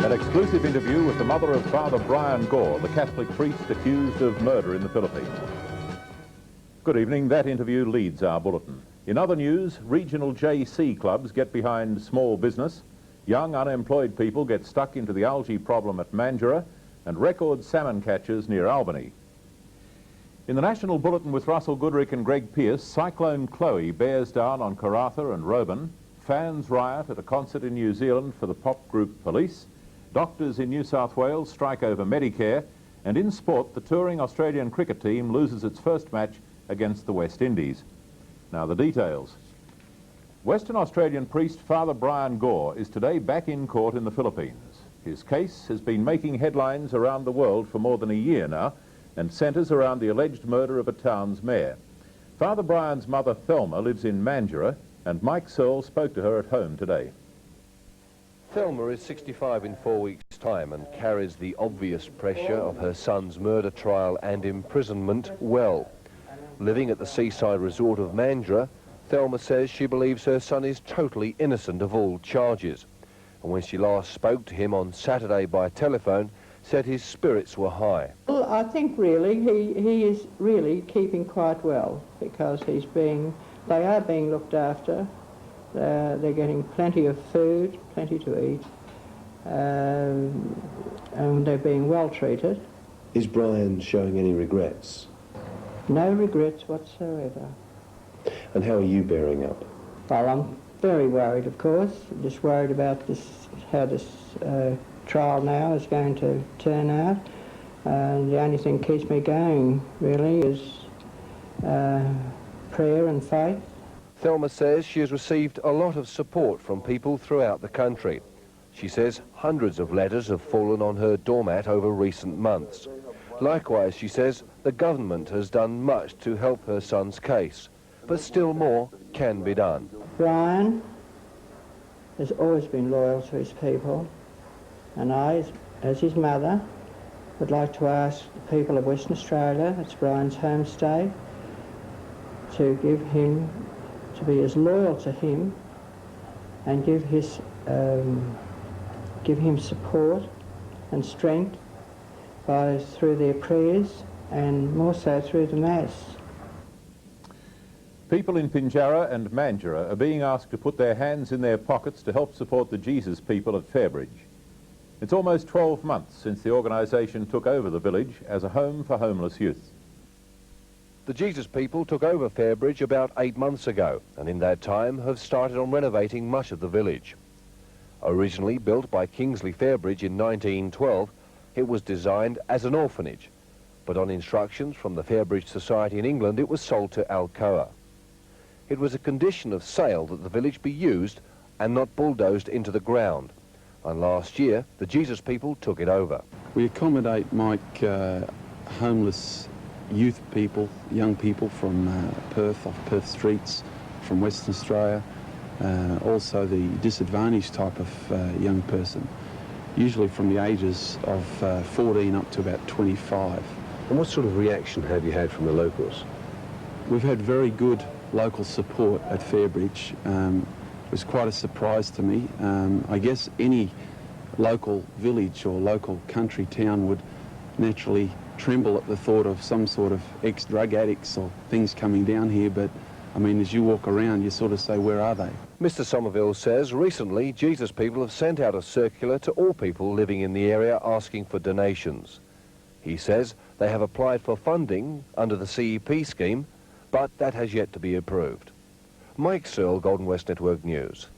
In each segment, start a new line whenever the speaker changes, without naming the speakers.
An exclusive interview with the mother of Father Brian Gore, the Catholic priest accused of murder in the Philippines. Good evening. That interview leads our bulletin. In other news, regional JC clubs get behind small business, young unemployed people get stuck into the algae problem at Mandurah, and record salmon catches near Albany. In the National Bulletin with Russell Goodrick and Greg Pearce, Cyclone Chloe bears down on Karratha and Roban, fans riot at a concert in New Zealand for the pop group Police, doctors in New South Wales strike over Medicare, and in sport, the touring Australian cricket team loses its first match against the West Indies. Now the details. Western Australian priest Father Brian Gore is today back in court in the Philippines. His case has been making headlines around the world for more than a year now and centres around the alleged murder of a town's mayor. Father Brian's mother Thelma lives in Mandurah, and Mike Searle spoke to her at home today.
Thelma is 65 in 4 weeks' time and carries the obvious pressure of her son's murder trial and imprisonment well. Living at the seaside resort of Mandurah, Thelma says she believes her son is totally innocent of all charges. And when she last spoke to him on Saturday by telephone, said his spirits were high.
Well, I think really he is really keeping quite well, because they are being looked after. They're getting plenty of food, plenty to eat, and they're being well treated.
Is Brian showing any regrets?
No regrets whatsoever.
And how are you bearing up?
Well, I'm very worried, of course. Just worried about how this trial now is going to turn out. And the only thing keeps me going, really, is prayer and faith.
Thelma says she has received a lot of support from people throughout the country. She says hundreds of letters have fallen on her doormat over recent months. Likewise, she says the government has done much to help her son's case, but still more can be done.
Brian has always been loyal to his people, and I, as his mother, would like to ask the people of Western Australia, it's Brian's home state, to be as loyal to him and give him support and strength through their prayers and more so through the Mass.
People in Pinjarra and Mandurah are being asked to put their hands in their pockets to help support the Jesus people at Fairbridge. It's almost 12 months since the organisation took over the village as a home for homeless youth.
The Jesus people took over Fairbridge about 8 months ago, and in that time have started on renovating much of the village. Originally built by Kingsley Fairbridge in 1912, it was designed as an orphanage, but on instructions from the Fairbridge Society in England, it was sold to Alcoa. It was a condition of sale that the village be used and not bulldozed into the ground, and last year the Jesus people took it over.
We accommodate, Mike, homeless youth people, young people from Perth, off Perth streets, from Western Australia, also the disadvantaged type of young person, usually from the ages of 14 up to about 25.
And what sort of reaction have you had from the locals?
We've had very good local support at Fairbridge. It was quite a surprise to me. I guess any local village or local country town would naturally tremble at the thought of some sort of ex-drug addicts or things coming down here, but I mean, as you walk around, you sort of say, where are they?
Mr. Somerville says recently Jesus people have sent out a circular to all people living in the area asking for donations. He says they have applied for funding under the CEP scheme, but that has yet to be approved. Mike Searle, Golden West Network News.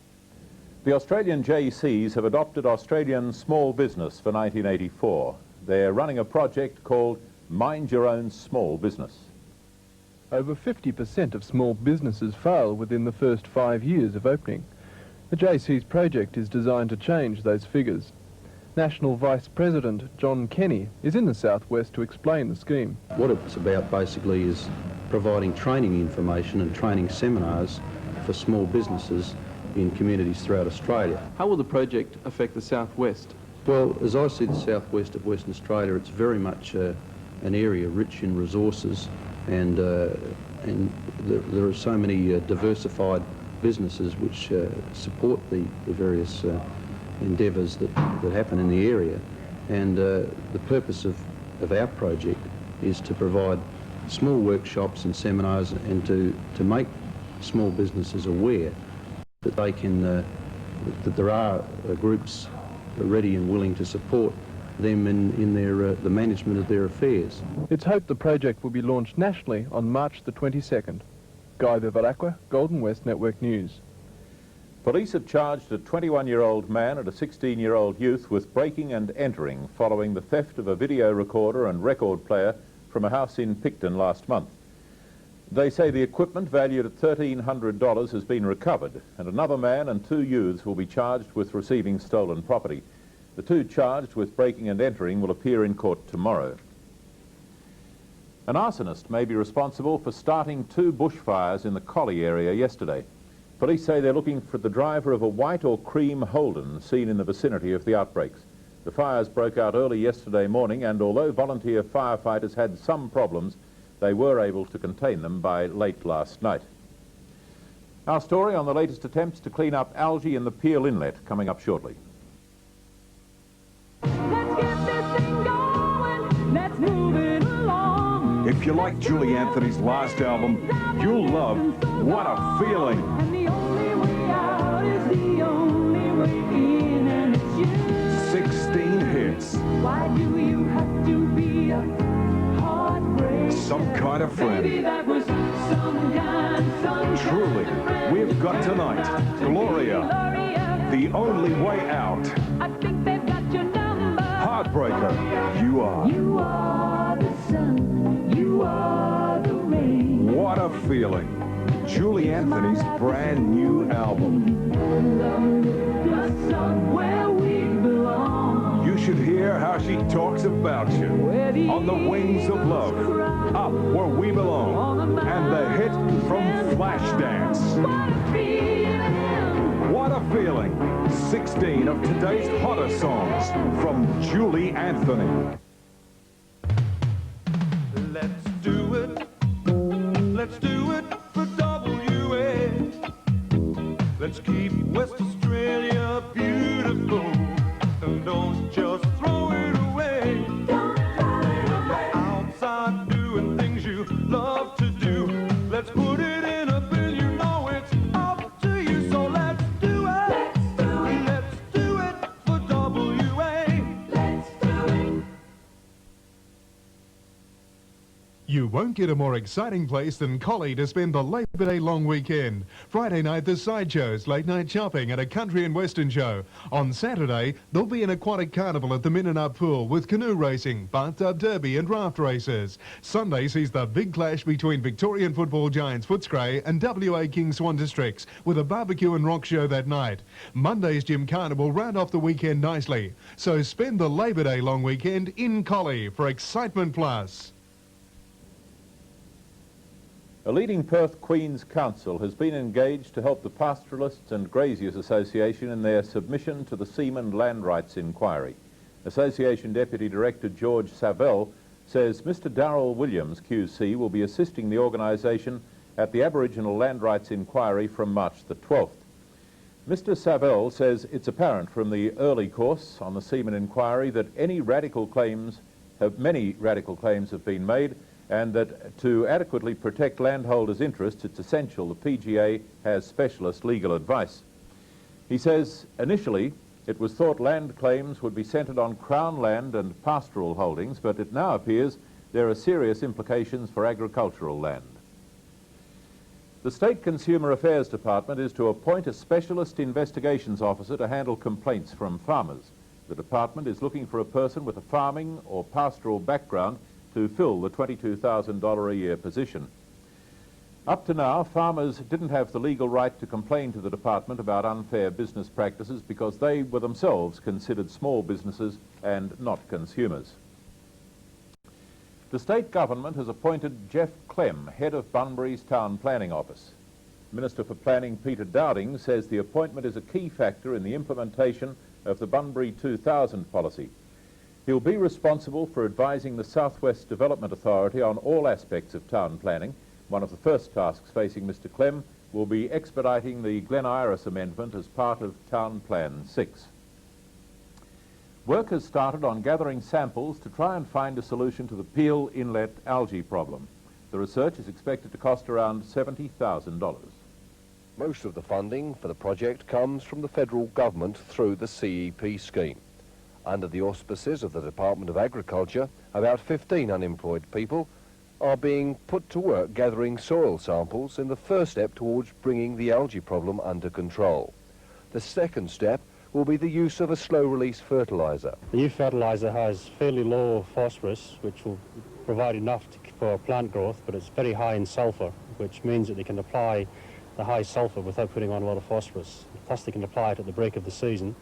The Australian JCs have adopted Australian small business for 1984. They're running a project called Mind Your Own Small Business.
Over 50% of small businesses fail within the first 5 years of opening. The JC's project is designed to change those figures. National Vice President John Kenny is in the southwest to explain the scheme.
What it's about basically is providing training information and training seminars for small businesses in communities throughout Australia.
How will the project affect the southwest?
Well, as I see the southwest of Western Australia, it's very much an area rich in resources, and there are so many diversified businesses which support the various endeavours that happen in the area. And the purpose of our project is to provide small workshops and seminars and to make small businesses aware that they can, that there are groups ready and willing to support them in their, the management of their affairs.
It's hoped the project will be launched nationally on March the 22nd. Guy Vivaracqua, Golden West Network News.
Police have charged a 21-year-old man and a 16-year-old youth with breaking and entering following the theft of a video recorder and record player from a house in Picton last month. They say the equipment, valued at $1,300, has been recovered, and another man and two youths will be charged with receiving stolen property. The two charged with breaking and entering will appear in court tomorrow. An arsonist may be responsible for starting two bushfires in the Collie area yesterday. Police say they're looking for the driver of a white or cream Holden seen in the vicinity of the outbreaks. The fires broke out early yesterday morning, and although volunteer firefighters had some problems, they were able to contain them by late last night. Our story on the latest attempts to clean up algae in the Peel Inlet coming up shortly.
Let's get this thing going. Let's move it along.
If you like Julie Anthony's last album, you'll love What a Feeling.
And the only way out is the only way in, and it's you.
16 hits.
Why do you have to be a heartbreak?
Some Kind of Friend.
Maybe that was some kind
Truly,
of
We've Got Tonight. Gloria. The Only Way Out.
I think they've got your number.
Heartbreaker. You Are.
You are the sun. You are the rain.
What a Feeling. Julie Anthony's brand new album.
The somewhere we belong.
You should hear how she talks about you. On the Wings of Love, Up Where We Belong, and the hit from Flashdance. What a Feeling. 16 of today's hottest songs from Julie Anthony.
Let's do it. Let's do it for WA. Let's keep West Australia beautiful. And don't just throw it away.
Don't throw it away.
Outside doing things you love to do. Let's put it in a bin, you know it's up to you. So let's do it.
Let's do it.
Let's do it for WA.
Let's do it.
You won't get a more exciting place than Collie to spend the Labor Day long weekend. Friday night, the sideshows, late night shopping and a country and western show. On Saturday, there'll be an aquatic carnival at the Minnonup Pool with canoe racing, bathtub derby and raft races. Sunday sees the big clash between Victorian football giants Footscray and WA King Swan Districts with a barbecue and rock show that night. Monday's Gym Carnival round off the weekend nicely. So spend the Labor Day long weekend in Collie for Excitement Plus.
A leading Perth Queen's Council has been engaged to help the Pastoralists and Graziers Association in their submission to the Seaman Land Rights Inquiry. Association Deputy Director George Savell says Mr Darrell Williams, QC, will be assisting the organisation at the Aboriginal Land Rights Inquiry from March the 12th. Mr Savell says it's apparent from the early course on the Seaman Inquiry that many radical claims have been made, and that to adequately protect landholders' interests, it's essential the PGA has specialist legal advice. He says initially it was thought land claims would be centred on Crown land and pastoral holdings, but it now appears there are serious implications for agricultural land. The State Consumer Affairs Department is to appoint a specialist investigations officer to handle complaints from farmers. The department is looking for a person with a farming or pastoral background to fill the $22,000 a year position. Up to now, farmers didn't have the legal right to complain to the department about unfair business practices because they were themselves considered small businesses and not consumers. The state government has appointed Jeff Clem, head of Bunbury's Town Planning Office. Minister for Planning Peter Dowding says the appointment is a key factor in the implementation of the Bunbury 2000 policy. He'll be responsible for advising the South West Development Authority on all aspects of town planning. One of the first tasks facing Mr Clem will be expediting the Glen Iris Amendment as part of Town Plan 6. Work has started on gathering samples to try and find a solution to the Peel Inlet algae problem. The research is expected to cost around $70,000.
Most of the funding for the project comes from the federal government through the CEP scheme. Under the auspices of the Department of Agriculture, about 15 unemployed people are being put to work gathering soil samples in the first step towards bringing the algae problem under control. The second step will be the use of a slow-release fertiliser.
The new fertiliser has fairly low phosphorus, which will provide enough for plant growth, but it's very high in sulphur, which means that they can apply the high sulphur without putting on a lot of phosphorus. Plus they can apply it at the break of the season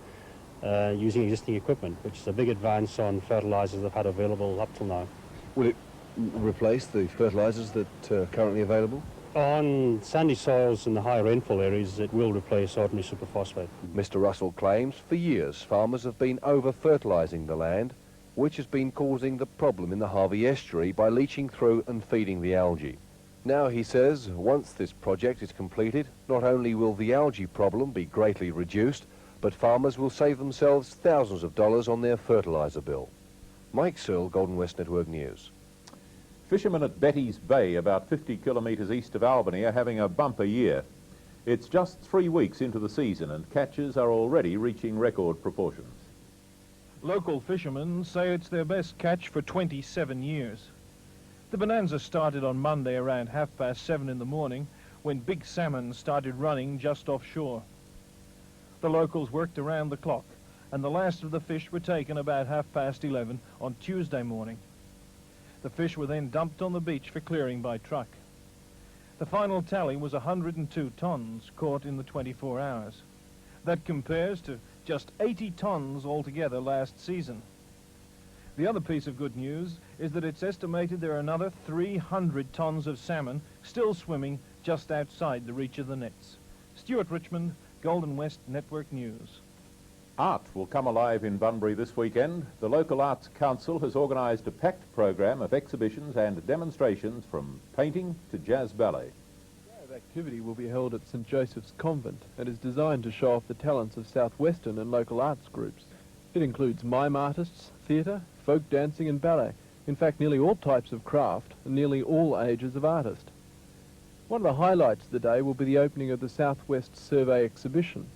using existing equipment, which is a big advance on fertilisers they've had available up till now.
Will it replace the fertilisers that are currently available?
On sandy soils in the high rainfall areas, it will replace ordinary superphosphate.
Mr. Russell claims for years farmers have been over-fertilising the land, which has been causing the problem in the Harvey estuary by leaching through and feeding the algae. Now, he says, once this project is completed, not only will the algae problem be greatly reduced, but farmers will save themselves thousands of dollars on their fertiliser bill. Mike Searle, Golden West Network News.
Fishermen at Betty's Bay, about 50 kilometres east of Albany, are having a bumper year. It's just 3 weeks into the season and catches are already reaching record proportions.
Local fishermen say it's their best catch for 27 years. The bonanza started on Monday around 7:30 in the morning when big salmon started running just offshore. The locals worked around the clock and the last of the fish were taken about 11:30 on Tuesday morning. The fish were then dumped on the beach for clearing by truck. The final tally was 102 tons caught in the 24 hours. That compares to just 80 tons altogether last season. The other piece of good news is that it's estimated there are another 300 tons of salmon still swimming just outside the reach of the nets. Stuart Richmond, Golden West Network News.
Art will come alive in Bunbury this weekend. The local Arts Council has organised a packed programme of exhibitions and demonstrations from painting to jazz ballet.
The activity will be held at St Joseph's Convent and is designed to show off the talents of southwestern and local arts groups. It includes mime artists, theatre, folk dancing and ballet. In fact, nearly all types of craft and nearly all ages of artist. One of the highlights of the day will be the opening of the Southwest Survey exhibition.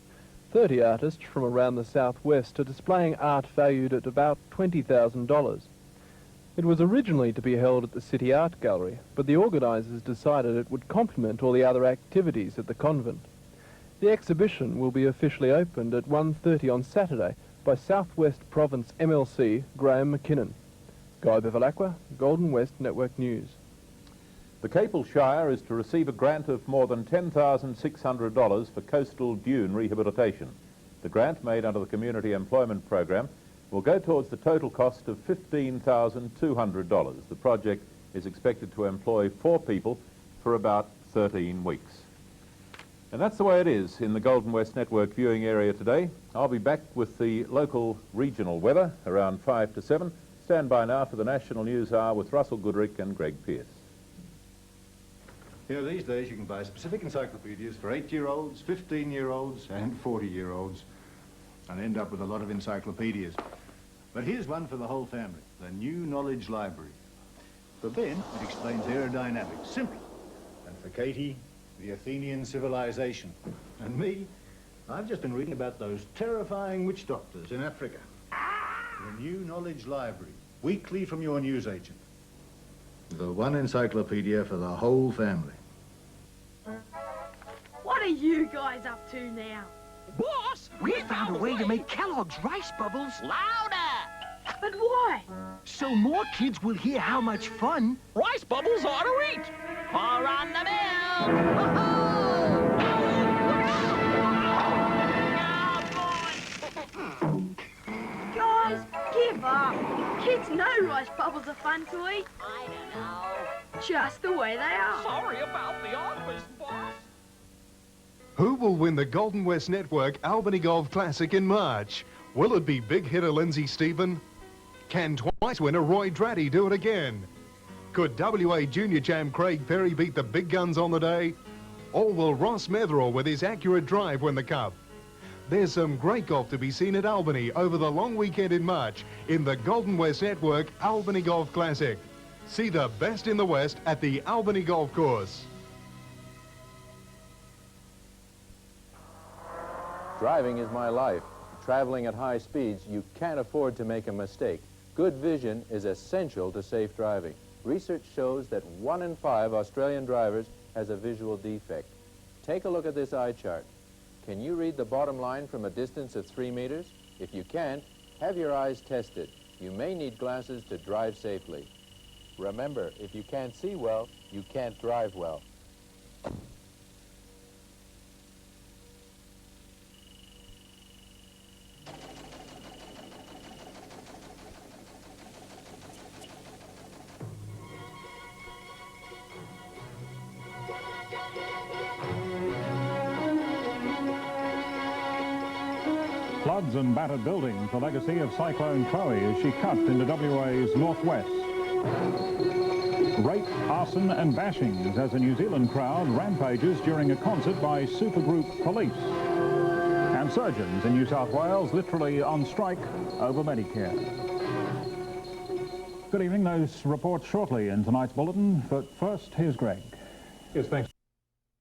30 artists from around the southwest are displaying art valued at about $20,000. It was originally to be held at the City Art Gallery, but the organisers decided it would complement all the other activities at the convent. The exhibition will be officially opened at 1:30 on Saturday by Southwest Province MLC Graham McKinnon. Guy Bevilacqua, Golden West Network News.
The Capel Shire is to receive a grant of more than $10,600 for coastal dune rehabilitation. The grant, made under the Community Employment Program, will go towards the total cost of $15,200. The project is expected to employ 4 people for about 13 weeks. And that's the way it is in the Golden West Network viewing area today. I'll be back with the local regional weather around 5 to 7. Stand by now for the National News Hour with Russell Goodrick and Greg Pearce.
You know, these days you can buy specific encyclopedias for 8-year-olds, 15-year-olds and 40-year-olds and end up with a lot of encyclopedias. But here's one for the whole family, the New Knowledge Library. For Ben, it explains aerodynamics simply. And for Katie, the Athenian civilization. And me, I've just been reading about those terrifying witch doctors in Africa. The New Knowledge Library, weekly from your newsagent. The one encyclopedia for the whole family.
What are you guys up to now?
Boss, we found a way to make Kellogg's rice bubbles louder.
But why?
So more kids will hear how much fun rice bubbles are to eat. Pour on the milk.
Guys, give up. Kids know rice bubbles are fun to eat.
I don't know.
Just the way they are.
Sorry about the office, boss.
Who will win the Golden West Network Albany Golf Classic in March? Will it be big hitter Lindsay Stephen? Can twice winner Roy Dratty do it again? Could WA Junior Champ Craig Perry beat the big guns on the day? Or will Ross Metherell with his accurate drive win the cup? There's some great golf to be seen at Albany over the long weekend in March in the Golden West Network Albany Golf Classic. See the best in the West at the Albany Golf Course.
Driving is my life. Traveling at high speeds, you can't afford to make a mistake. Good vision is essential to safe driving. Research shows that 1 in 5 Australian drivers has a visual defect. Take a look at this eye chart. Can you read the bottom line from a distance of 3 meters? If you can't, have your eyes tested. You may need glasses to drive safely. Remember, if you can't see well, you can't drive well.
Floods and battered buildings, the legacy of Cyclone Chloe as she cut into WA's northwest. Rape, arson and bashings as a New Zealand crowd rampages during a concert by supergroup Police. And surgeons in New South Wales literally on strike over Medicare. Good evening. Those reports shortly in tonight's bulletin, but first, here's Greg.
Yes, thanks.